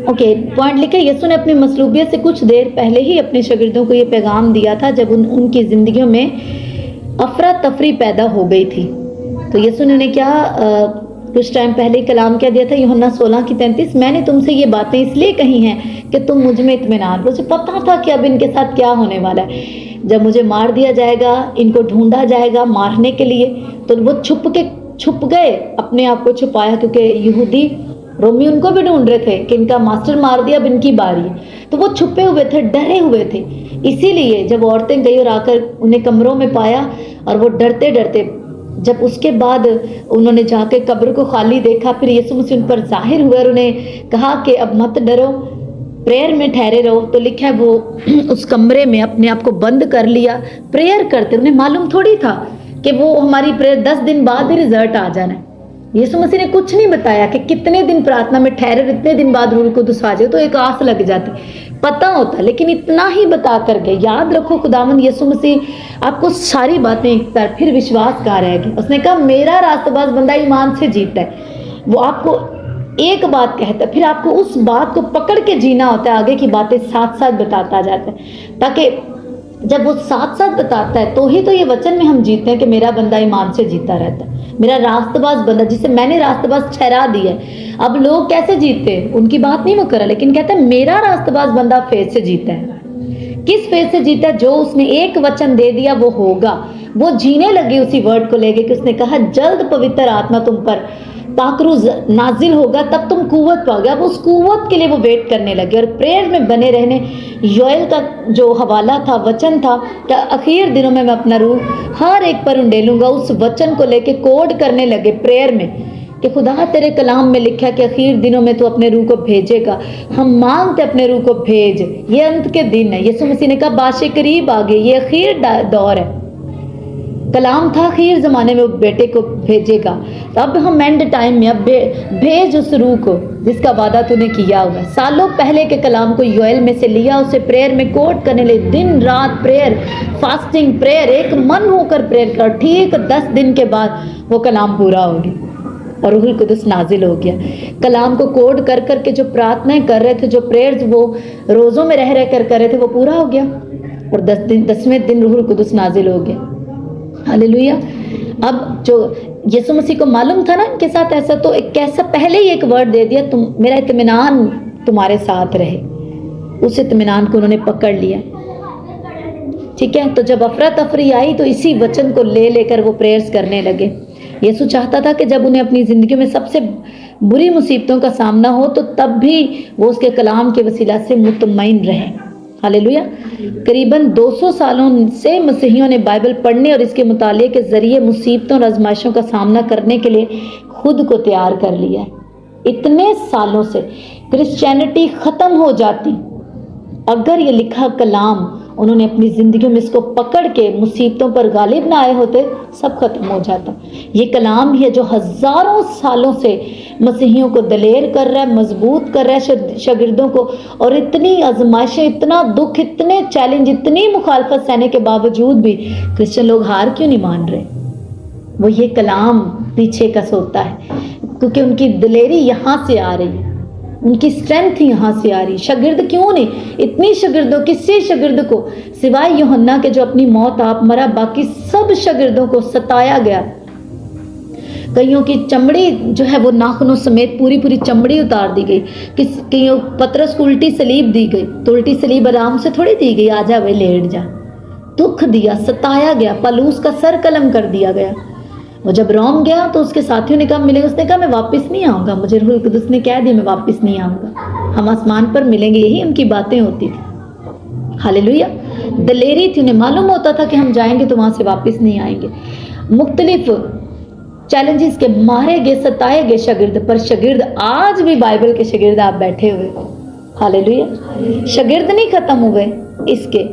ओके, पॉइंट लिखा, यीशु ने अपनी मसलूबियत से कुछ देर पहले ही अपने शागिर्दों को ये पैगाम दिया था जब उनकी ज़िंदगियों में अफरा तफरी पैदा हो गई थी। तो यीशु ने क्या कुछ टाइम पहले कलाम क्या दिया था? यूहन्ना 16:33, मैंने तुमसे ये बातें इसलिए कही हैं कि तुम मुझ में इत्मीनान। मुझे पता था कि अब इनके साथ क्या होने वाला है। जब मुझे मार दिया जाएगा, इनको ढूंढा जाएगा मारने के लिए, तो वो छुप गए, अपने आप को छुपाया, क्योंकि यहूदी रोमी उनको भी ढूंढ रहे थे कि इनका मास्टर मार दिया, अब इनकी बारी है। तो वो छुपे हुए थे, डरे हुए थे। इसीलिए जब औरतें गई और आकर उन्हें कमरों में पाया और वो डरते डरते जब उसके बाद उन्होंने जाके कब्र को खाली देखा, फिर यीशु मसीह उन पर जाहिर हुए और उन्हें कहा कि अब मत डरो, प्रेयर में ठहरे रहो। तो लिखा है वो उस कमरे में अपने आप को बंद कर लिया, प्रेयर करते। उन्हें मालूम थोड़ी था कि वो हमारी प्रेयर 10 दिन बाद ही रिजल्ट आ जाना है। यीशु मसीह ने कुछ नहीं बताया कि कितने दिन प्रार्थना में ठहरे, इतने दिन बाद रूह कुदस आ जाए, तो एक आस लग जाती, पता होता, लेकिन इतना ही बता कर गए। याद रखो, खुदावंद यीशु मसीह आपको सारी बातें एक तरह, फिर विश्वास कहाँ रह गया। उसने कहा मेरा रास्तबाज बंदा ईमान से जीता है। वो आपको एक बात कहता है, फिर आपको उस बात को पकड़ के जीना होता है, आगे की बातें साथ साथ बताता जाता है, ताकि जब वो साथ साथ बताता है तो ही तो ये वचन में हम जीते हैं कि मेरा बंदा ईमान से जीता रहता है, मेरा रास्तबाज बंदा जिसे मैंने रास्तबाज ठहरा दिया है। अब लोग कैसे जीते हैं उनकी बात नहीं वो करा, लेकिन कहता है मेरा रास्तबाज बंदा फेथ से जीता है। किस फेथ से जीता है? जो उसने एक वचन दे दिया वो होगा। वो जीने लगे उसी वर्ड को लेके कि उसने कहा जल्द पवित्र आत्मा तुम पर पाकरू नाजिल होगा, तब तुम कुव्वत पाओगे। अब उस कुव्वत के लिए वो वेट करने लगे और प्रेयर में बने रहने। योएल का जो हवाला था, वचन था कि आखिर दिनों में मैं अपना रूह हर एक पर उंडेलूंगा, उस वचन को लेके कोड करने लगे प्रेयर में कि खुदा तेरे कलाम में लिखा कि आखिर दिनों में तू अपने रूह को भेजेगा, हम मांगते अपने रूह को भेज। ये अंत के दिन है। यीशु मसीह ने कहा बाशे करीब आ गए, ये आखिर दौर है। कलाम था आखिर ज़माने में वो बेटे को भेजेगा। तो अब हम एंड टाइम में अब भेज उस रूह को जिसका वादा तूने किया हुआ है। सालों पहले के कलाम को योएल में से लिया, उसे प्रेयर में कोट करने लगे। दिन रात प्रेयर, फास्टिंग प्रेयर, एक मन होकर प्रेयर कर। ठीक 10 दिन के बाद वो कलाम पूरा हो गया और रूहुल कुदस नाजिल हो गया। कलाम को कोड कर कर के जो प्रार्थनाएं कर रहे थे, जो प्रेयर्स वो रोज़ों में रह कर रहे थे, वो पूरा हो गया और 10वें दिन रूहुल कुदस नाजिल हो गया। हालेलुया। अब जो यीशु मसीह को मालूम था ना इनके साथ ऐसा, तो एक कैसा पहले ही एक वर्ड दे दिया, तुम मेरा इत्मीनान तुम्हारे साथ रहे। उस इत्मीनान को उन्होंने पकड़ लिया। ठीक है, तो जब अफरा तफरी आई तो इसी वचन को लेकर वो प्रेयर्स करने लगे। यीशु चाहता था कि जब उन्हें अपनी ज़िंदगी में सबसे बुरी मुसीबतों का सामना हो तो तब भी वो उसके कलाम के वसीला से मुतमईन रहे। हालेलुया। करीबन 200 सालों से मसीहियों ने बाइबल पढ़ने और इसके मुताले के ज़रिए मुसीबतों और आजमाइशों का सामना करने के लिए खुद को तैयार कर लिया है। इतने सालों से क्रिश्चियनिटी ख़त्म हो जाती अगर ये लिखा कलाम उन्होंने अपनी ज़िंदगी में इसको पकड़ के मुसीबतों पर गालिब ना आए होते, सब खत्म हो जाता। ये कलाम ही है जो हज़ारों सालों से मसीहियों को दलेर कर रहा है, मजबूत कर रहा है शागिर्दों को। और इतनी आजमाइशें, इतना दुख, इतने चैलेंज, इतनी मुखालफत सहने के बावजूद भी क्रिश्चियन लोग हार क्यों नहीं मान रहे? वो ये कलाम पीछे का सोता है, क्योंकि उनकी दलेरी यहाँ से आ रही है, उनकी स्ट्रेंथ यहाँ से आ रही। शागिर्द क्यों नहीं? इतनी शागिर्दों, किसी शागिर्द को सिवाय यूहन्ना के जो अपनी मौत आप मरा, बाकी सब शागिर्दों को सताया गया। कईयों की चमड़ी जो है वो नाखूनों समेत पूरी चमड़ी उतार दी गई। कईयों पतरस को उल्टी सलीब दी गई, तो उल्टी सलीब आराम से थोड़ी दी गई, आजा वे लेट जा। दुख दिया, सताया गया, पलूस का सर कलम कर दिया गया। वो जब रोम गया तो उसके साथियों ने कहा मिलेंगे, उसने कहा मैं वापस नहीं आऊँगा, मुझे रूहुल कुदस ने कह दिया मैं वापस नहीं आऊँगा, हम आसमान पर मिलेंगे। यही उनकी बातें होती थी। हालेलुया। दलेरी थी, उन्हें मालूम होता था कि हम जाएंगे तो वहाँ से वापस नहीं आएंगे। मुख्तलिफ चैलेंजेस के मारे गए, सताए गए शागिर्द, पर शागिर्द आज भी बाइबल के शागिर्द आप बैठे हुए। हालेलुया। शागिर्द नहीं खत्म हुए इसके,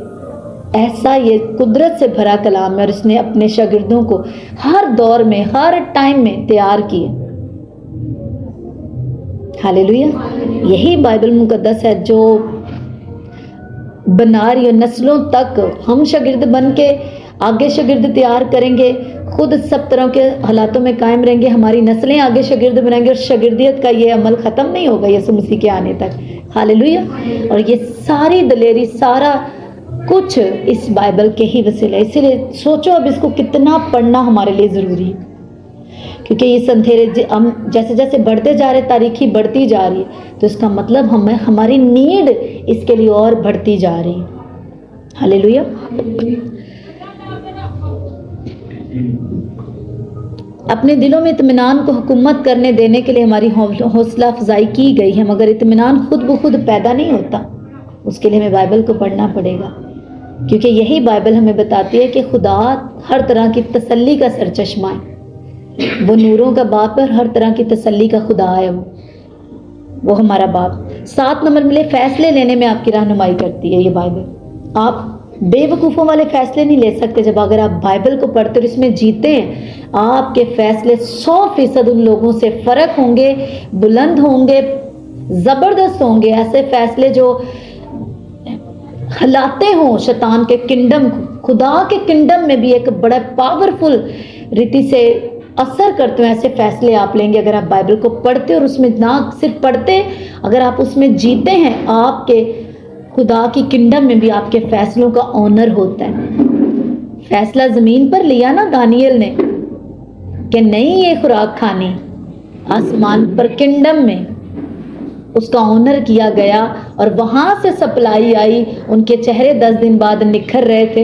ऐसा ये कुदरत से भरा कलाम है और इसने अपने शागिर्दों को हर दौर में, हर टाइम में तैयार किए। हालेलुया। यही बाइबल मुकद्दस है जो बना रही है नस्लों तक। हम शागिर्द बन के आगे शागिर्द तैयार करेंगे, खुद सब तरह के हालातों में कायम रहेंगे, हमारी नस्लें आगे शागिर्द बनाएंगे और शागिर्दियत का ये अमल ख़त्म नहीं होगा यीशु मसीह के आने तक। हालेलुया। और ये सारी दलेरी, सारा कुछ इस बाइबल के ही वसीले। इसीलिए सोचो अब इसको कितना पढ़ना हमारे लिए ज़रूरी है, क्योंकि ये संथेरे हम जैसे जैसे बढ़ते जा रहे, तारीखी बढ़ती जा रही है, तो इसका मतलब हमारी नीड इसके लिए और बढ़ती जा रही है। हालेलुया। अपने दिलों में इत्मीनान को हुकूमत करने देने के लिए हमारी हौसला अफजाई की गई है, मगर इत्मीनान खुद ब खुद पैदा नहीं होता, उसके लिए हमें बाइबल को पढ़ना पड़ेगा, क्योंकि यही बाइबल हमें बताती है कि खुदा हर तरह की तसल्ली का सरचश्मा है। वो नूरों का बाप है और हर तरह की तसल्ली का खुदा है वो हमारा बाप। 7 नंबर मिले, फैसले लेने में आपकी रहनुमाई करती है ये बाइबल। आप बेवकूफ़ों वाले फैसले नहीं ले सकते। जब अगर आप बाइबल को पढ़ते और इसमें जीते हैं, आपके फैसले 100% उन लोगों से फ़र्क होंगे, बुलंद होंगे, ज़बरदस्त होंगे। ऐसे फैसले जो हिलाते हों शैतान के किंगडम को, खुदा के किंगडम में भी एक बड़ा पावरफुल रीति से असर करते हैं, ऐसे फैसले आप लेंगे अगर आप बाइबल को पढ़ते और उसमें ना सिर्फ पढ़ते, अगर आप उसमें जीते हैं, आपके खुदा की किंगडम में भी आपके फैसलों का ऑनर होता है। फैसला ज़मीन पर लिया ना दानियल ने कि नहीं ये खुराक खानी, आसमान पर किंगडम में उसका ऑनर किया गया और वहाँ से सप्लाई आई। उनके चेहरे 10 दिन बाद निखर रहे थे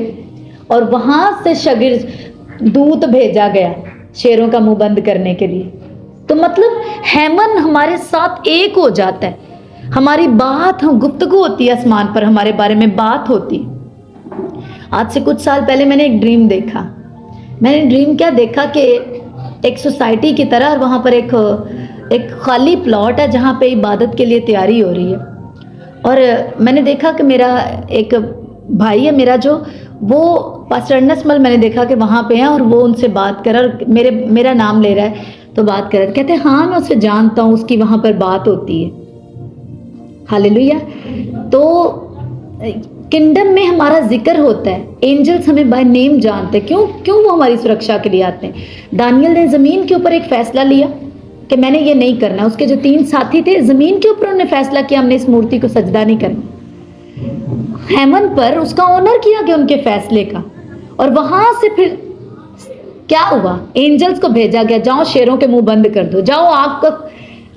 और वहाँ से शागिर्द दूत भेजा गया शेरों का मुंह बंद करने के लिए। तो मतलब हेमन हमारे साथ एक हो जाता है, हमारी बात, गुफ्तगू होती है आसमान पर, हमारे बारे में बात होती। आज से कुछ साल पहले मैंने एक ड्रीम देखा। मैंने ड्रीम क्या देखा कि एक सोसाइटी की तरह, और वहाँ पर एक खाली प्लॉट है जहाँ पे इबादत के लिए तैयारी हो रही है। और मैंने देखा कि मेरा एक भाई है मेरा, जो वो पास्टर अर्नसमल, मैंने देखा कि वहाँ पे है और वो उनसे बात कर रहा है और मेरा नाम ले रहा है। तो बात कर रहे, कहते हैं हाँ मैं उसे जानता हूँ, उसकी वहाँ पर बात होती है। हालेलुया। तो किंगडम में हमारा जिक्र होता है, एंजल्स हमें बाय नेम जानते हैं। क्यों वो हमारी सुरक्षा के लिए आते हैं। दानियल ने ज़मीन के ऊपर एक फ़ैसला लिया कि मैंने ये नहीं करना। उसके जो 3 साथी थे, ज़मीन के ऊपर उन्होंने फैसला किया हमने इस मूर्ति को सजदा नहीं करना। हेमन पर उसका ऑनर किया गया उनके फैसले का। और वहाँ से फिर क्या हुआ, एंजल्स को भेजा गया, जाओ शेरों के मुंह बंद कर दो, जाओ आग का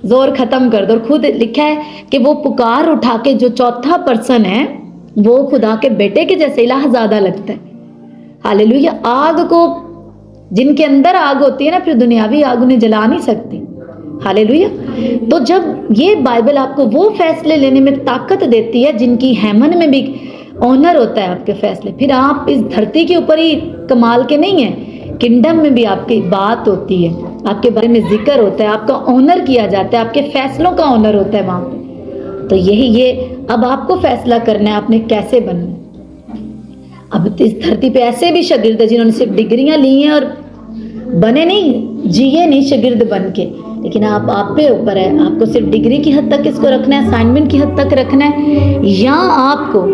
जोर खत्म कर दो। और खुद लिखा है कि वो पुकार उठा के, जो चौथा पर्सन है वो खुदा के बेटे के जैसे इलाहज़ादा लगता है। हालेलुया। आग को, जिनके अंदर आग होती है ना, फिर दुनियावी आग उन्हें जला नहीं सकती। हालेलुया। तो जब ये बाइबल आपको वो फैसले लेने में ताकत देती है जिनकी हेमन में भी ऑनर होता है आपके फैसले, फिर आप इस धरती के ऊपर ही कमाल के नहीं है, किंगडम में भी आपकी बात होती है, आपके बारे में जिक्र होता है, आपका ऑनर किया जाता है, आपके फैसलों का ऑनर होता है वहाँ पे। तो यही ये अब आपको फैसला करना है आपने कैसे बनना है। अब इस धरती पे ऐसे भी शागिर्द है जिन्होंने सिर्फ डिग्रियां ली हैं और बने नहीं, जिए नहीं शागिर्द बन के। लेकिन आप पे ऊपर है, आपको सिर्फ डिग्री की हद तक इसको रखना है, असाइनमेंट की हद तक रखना है, या आपको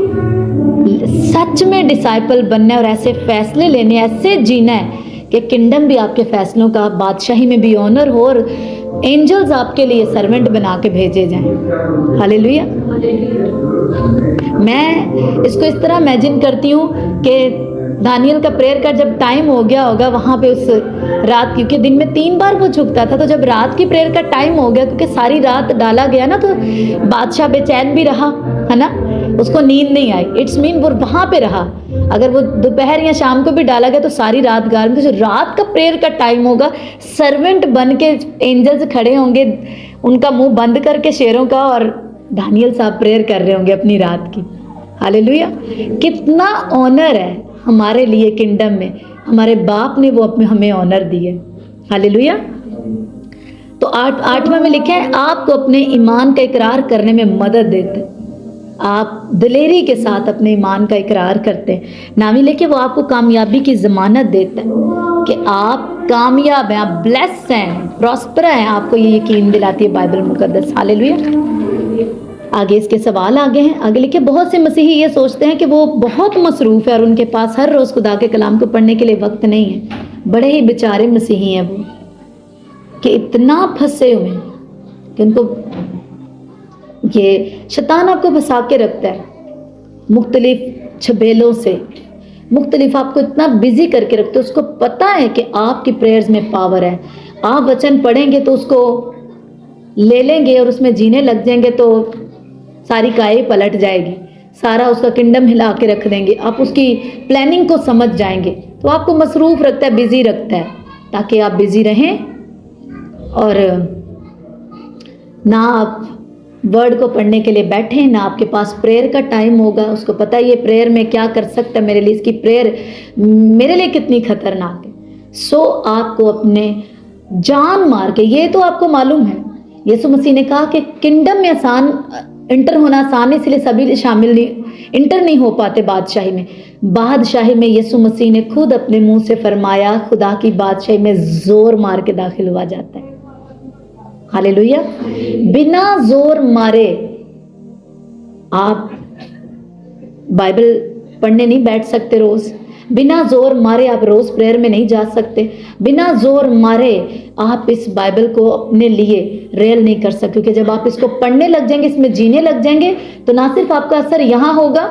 सच में डिसाइपल बनना है और ऐसे फैसले लेने, ऐसे जीना है कि किंगडम भी आपके फैसलों का, बादशाही में भी ऑनर हो और एंजल्स आपके लिए सर्वेंट बना के भेजे जाएं। हालेलुया। मैं इसको इस तरह इमेजिन करती हूँ कि दानियल का प्रेयर का जब टाइम हो गया होगा वहाँ पे उस रात, क्योंकि दिन में 3 बार वो झुकता था, तो जब रात की प्रेयर का टाइम हो गया, क्योंकि सारी रात डाला गया ना, तो बादशाह बेचैन भी रहा है ना, उसको नींद नहीं आई। इट्स मीन वो वहाँ पे रहा। अगर वो दोपहर या शाम को भी डाला गया तो सारी रात गार में। तो जो रात का प्रेयर का टाइम होगा, सर्वेंट बन के एंजल्स खड़े होंगे उनका मुंह बंद करके शेरों का, और दानियल साहब प्रेयर कर रहे होंगे अपनी रात की। हालेलुया। कितना ऑनर है हमारे लिए किंगडम में, हमारे बाप ने वो अपने हमें ऑनर दिए। हालेलुया। तो 8वां में लिखा है आपको अपने ईमान का इकरार करने में मदद देते हैं। आप दिलेरी के साथ अपने ईमान का इकरार करते हैं, नामी लेके वो आपको कामयाबी की ज़मानत देता है कि आप कामयाब हैं, आप ब्लेस्ड हैं, प्रॉस्पर हैं। आपको ये यकीन दिलाती है बाइबल मुकद्दस। हालेलुया। आगे इसके सवाल आगे हैं। आगे लिखे बहुत से मसीही ये सोचते हैं कि वो बहुत मसरूफ़ है और उनके पास हर रोज़ खुदा के कलाम को पढ़ने के लिए वक्त नहीं है। बड़े ही बेचारे मसीही हैं वो, कि इतना फंसे हुए हैं कि उनको ये शैतान आपको फंसा के रखता है मुख्तलिफ छबेलों से, मुख्तलिफ आपको इतना बिजी करके रखते हैं। उसको पता है कि आपकी प्रेयर्स में पावर है, आप वचन पढ़ेंगे तो उसको ले लेंगे और उसमें जीने लग जाएंगे तो सारी काई पलट जाएगी, सारा उसका किंगडम हिला के रख देंगे। आप उसकी प्लानिंग को समझ जाएंगे। तो आपको मसरूफ़ रखता है, बिजी रखता है, ताकि आप बिजी रहें और ना आप वर्ड को पढ़ने के लिए बैठे, ना आपके पास प्रेयर का टाइम होगा। उसको पता है ये प्रेयर में क्या कर सकता है मेरे लिए, इसकी प्रेयर मेरे लिए कितनी खतरनाक है। सो आपको अपने जान मार के। ये तो आपको मालूम है, यीशु मसीह ने कहा कि किंगडम में आसान इंटर होना आसान है, इसलिए सभी शामिल नहीं, इंटर नहीं हो पाते बादशाही में। बादशाही में यीशु मसीह ने खुद अपने मुंह से फरमाया, खुदा की बादशाही में जोर मार के दाखिल हुआ जाता है। हालेलुया। बिना जोर मारे आप बाइबल पढ़ने नहीं बैठ सकते रोज। बिना जोर मारे आप रोज प्रेयर में नहीं जा सकते। बिना जोर मारे आप इस बाइबल को अपने लिए रियल नहीं कर सकते, क्योंकि जब आप इसको पढ़ने लग जाएंगे, इसमें जीने लग जाएंगे, तो ना सिर्फ आपका असर यहाँ होगा,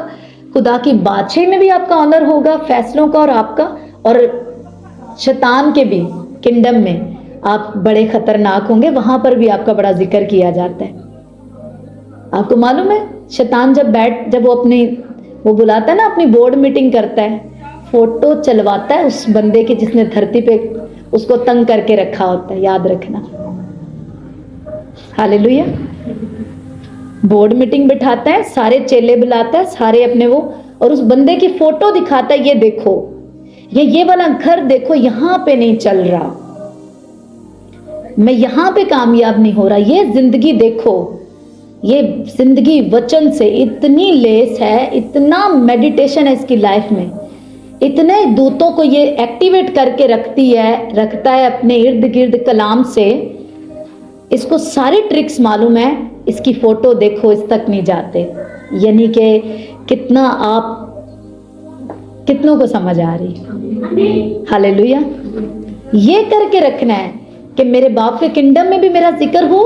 खुदा की बादशाही में भी आपका ऑनर होगा, फैसलों का और आपका, और शैतान के भी किंगडम में आप बड़े खतरनाक होंगे, वहां पर भी आपका बड़ा जिक्र किया जाता है। आपको मालूम है शैतान जब वो बुलाता है ना, अपनी बोर्ड मीटिंग करता है, फोटो चलवाता है उस बंदे के जिसने धरती पे उसको तंग करके रखा होता है, याद रखना। हालेलुया। बोर्ड मीटिंग बिठाता है, सारे चेले बुलाता है, सारे अपने वो, और उस बंदे की फोटो दिखाता है, ये देखो, ये वाला घर देखो, यहां पे नहीं चल रहा, मैं यहां पे कामयाब नहीं हो रहा, ये जिंदगी देखो, ये जिंदगी वचन से इतनी लेस है, इतना मेडिटेशन है इसकी लाइफ में, इतने दूतों को ये एक्टिवेट करके रखता है अपने इर्द गिर्द कलाम से, इसको सारे ट्रिक्स मालूम है, इसकी फोटो देखो, इस तक नहीं जाते। यानी कि कितनों को समझ आ रही। हालेलुया। ये करके रखना है कि मेरे बाप के किंगडम में भी मेरा जिक्र हो,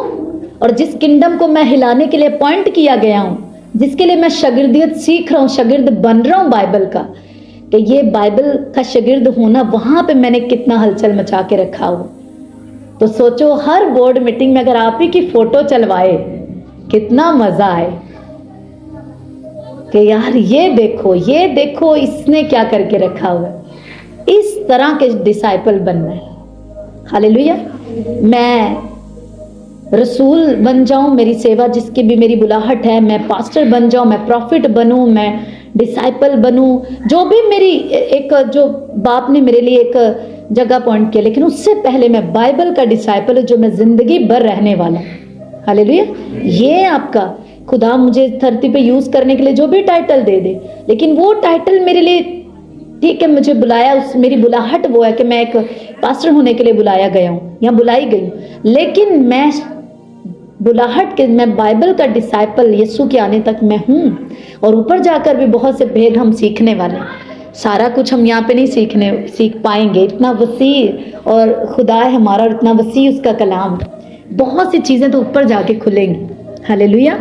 और जिस किंगडम को मैं हिलाने के लिए अपॉइंट किया गया हूं, जिसके लिए मैं शागिर्दियत सीख रहा हूं, शागिर्द बन रहा हूं बाइबल का, कि ये बाइबल का शागिर्द होना, वहां पे मैंने कितना हलचल मचा के रखा हो। तो सोचो हर बोर्ड मीटिंग में अगर आप ही की फोटो चलवाए, कितना मजा आए कि यार ये देखो इसने क्या करके रखा हुआ है। इस तरह के डिसाइपल बनना है। हालेलुया। मैं रसूल बन जाऊं, मेरी सेवा जिसकी भी मेरी बुलाहट है, मैं पास्टर बन जाऊं, मैं प्रॉफिट बनूं, मैं डिसाइपल बनूं, जो भी मेरी जो बाप ने मेरे लिए एक जगह पॉइंट किया, लेकिन उससे पहले मैं बाइबल का डिसाइपल हूं, जो मैं जिंदगी भर रहने वाला। हालेलुया। ये आपका खुदा मुझे धरती पे यूज करने के लिए जो भी टाइटल दे दे, लेकिन वो टाइटल मेरे लिए ठीक है, मुझे बुलाया, मेरी बुलाहट वो है कि मैं एक पास्टर होने के लिए बुलाया गया हूँ या बुलाई गई हूँ, लेकिन मैं बुलाहट के, मैं बाइबल का डिसाइपल यीशु के आने तक मैं हूँ, और ऊपर जाकर भी बहुत से भेद हम सीखने वाले। सारा कुछ हम यहाँ पे नहीं सीख पाएंगे, इतना वसी और खुदा है हमारा, और इतना वसी उसका कलाम, बहुत सी चीजें तो ऊपर जाके खुलेंगी। हालेलुया।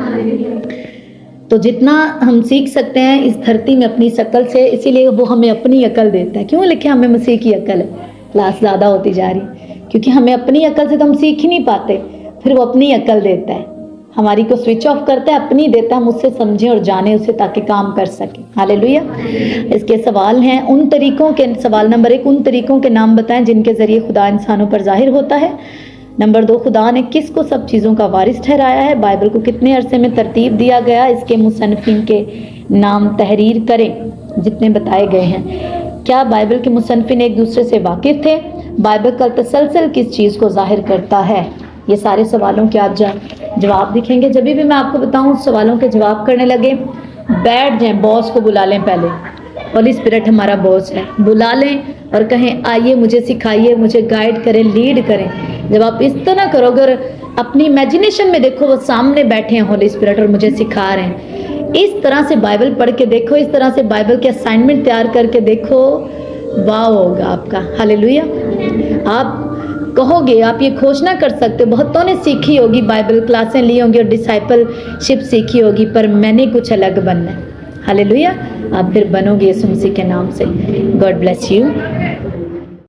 तो जितना हम सीख सकते हैं इस धरती में अपनी शकल से, इसीलिए वो हमें अपनी अकल देता है। क्यों लिखे हमें मसीह की अकल है? क्लास ज़्यादा होती जा रही, क्योंकि हमें अपनी अकल से तो हम सीख ही नहीं पाते, फिर वो अपनी अकल देता है, हमारी को स्विच ऑफ करता है, अपनी देता है, हम उससे समझें और जाने उसे, ताकि काम कर सके। हालेलुया। इसके सवाल हैं, उन तरीकों के, सवाल नंबर 1, उन तरीकों के नाम बताएं जिनके जरिए खुदा इंसानों पर जाहिर होता है। नंबर 2, खुदा ने किसको सब चीज़ों का वारिस ठहराया है? बाइबल को कितने अरसे में तरतीब दिया गया? इसके मुसन्निफीन के नाम तहरीर करें जितने बताए गए हैं। क्या बाइबल के मुसन्निफीन एक दूसरे से वाकिफ थे? बाइबल का तसलसल किस चीज़ को जाहिर करता है? ये सारे सवालों के आप जवाब दिखेंगे। जब भी मैं आपको बताऊं सवालों के जवाब करने लगे, बैठ जाएं, बॉस को बुला लें, पहले होली स्पिरिट हमारा बॉस है, बुला लें और कहें आइए मुझे सिखाइए, मुझे गाइड करें, लीड करें। जब आप इस तरह करोगे और अपनी इमेजिनेशन में देखो वो सामने बैठे हैं होली स्पिरिट और मुझे सिखा रहे हैं, इस तरह से बाइबल पढ़ के देखो, इस तरह से बाइबल के असाइनमेंट तैयार करके देखो, वाह होगा आपका। हालेलुया। आप कहोगे, आप ये घोषणा कर सकते हो, बहुतों ने सीखी होगी, बाइबल क्लासें ली होंगी और डिसाइपलशिप सीखी होगी, पर मैंने कुछ अलग बनना है। हालेलुया। आप फिर बनोगे यीशु मसीह के नाम से। God bless you.